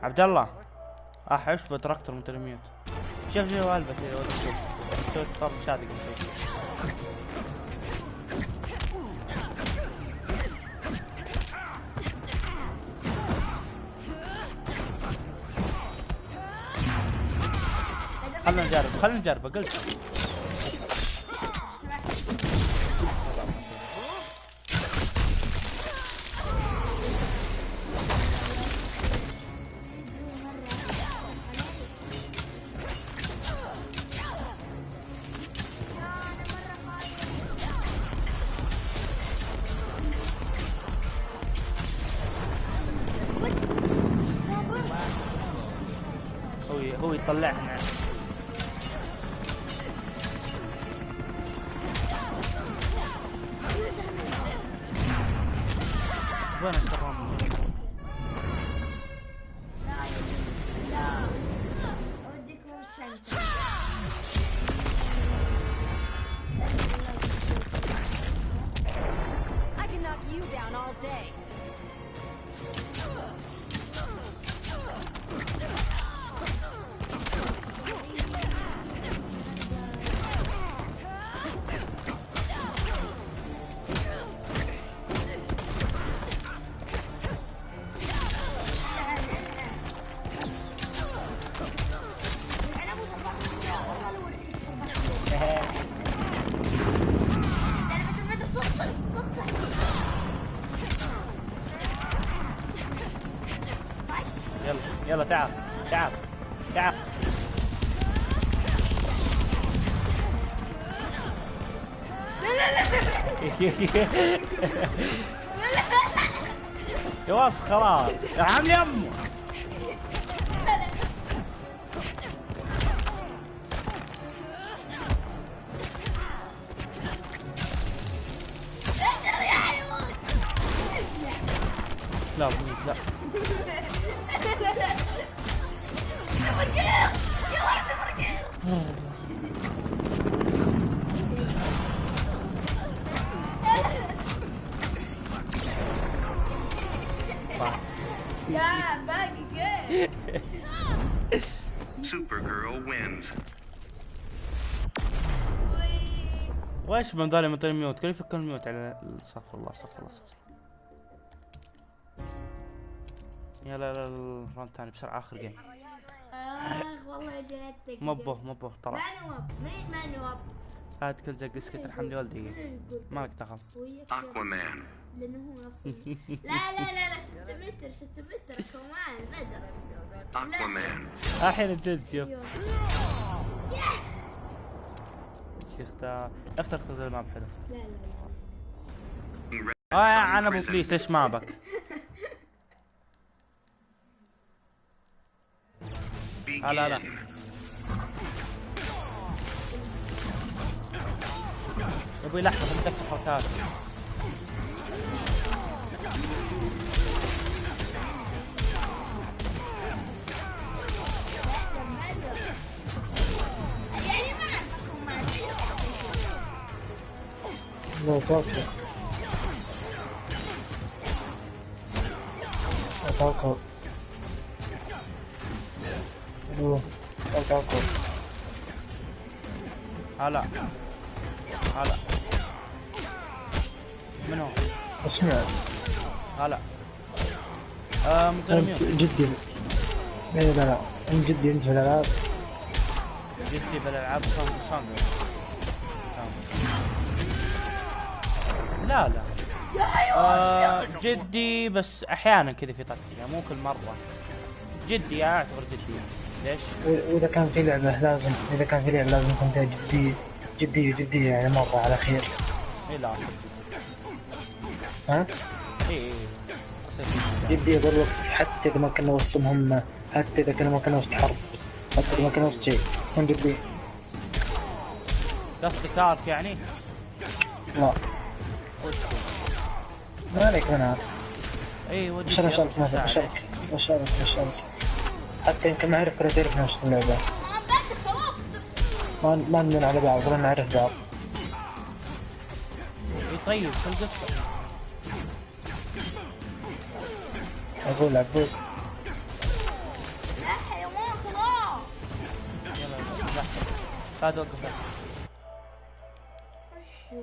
عبد الله احش بتراكتور مترميوت. شوف شوف البس شوف طرد شادق. خلنا نجرب قلت. هو يطلعنا. وين الكرام؟ لا اوديكم الشمس. I can knock you down all day. يلا تعال تعال تعال. يا واصل خلاص يا عمي امه. لا لا يا باقي جيم. Supergirl wins. وايش من ذولي مثل الميوت؟ كيف يفك الميوت على استغفر الله استغفر الله استغفر الله. يلا لا الراوند الثاني بسرعة آخر جيم. والله جلدتك. مبه ترى. ما نوب مين ما نوب. هات كل زق اسكت ارحمني والدي. مالك دخل. Aquaman. لانه هو اصلا لا 6 متر 6 متر كمان بدر. Aquaman. الحين الجد شوف. شيخ اختار الماب حلو. لا انا ابو بليس ايش مابك؟ لا ابوي لحظة بدك حركات. لا توقف توقف توقف. هلا من هو؟ اسمع هلا مترميون جدي. لا انت جدي انت في الالعاب. جدي في الالعاب صام. لا يا حيوان. جدي بس احيانا كذا في طقطقه يعني مو كل مره. جدي اعتبر جدي. ليش؟ واذا كان في لعبه لازم يكون فيها جديه يعني مره على خير. اي لا ها؟ اي جديه بالوقت حتى اذا ما كنا وسط مهمه، حتى اذا كنا ما كنا وسط حرب، حتى اذا ما كنا وسط شيء كن جدي. قصدك ارك يعني؟ لا ما عليك منها. اي ودي بشارك حتى يمكن نعرف ولا تعرف نفس اللعبة. ما ندمن على بعض ولا نعرف بعض. طيب خل قصة. أقول عبود بعد وقف. وشو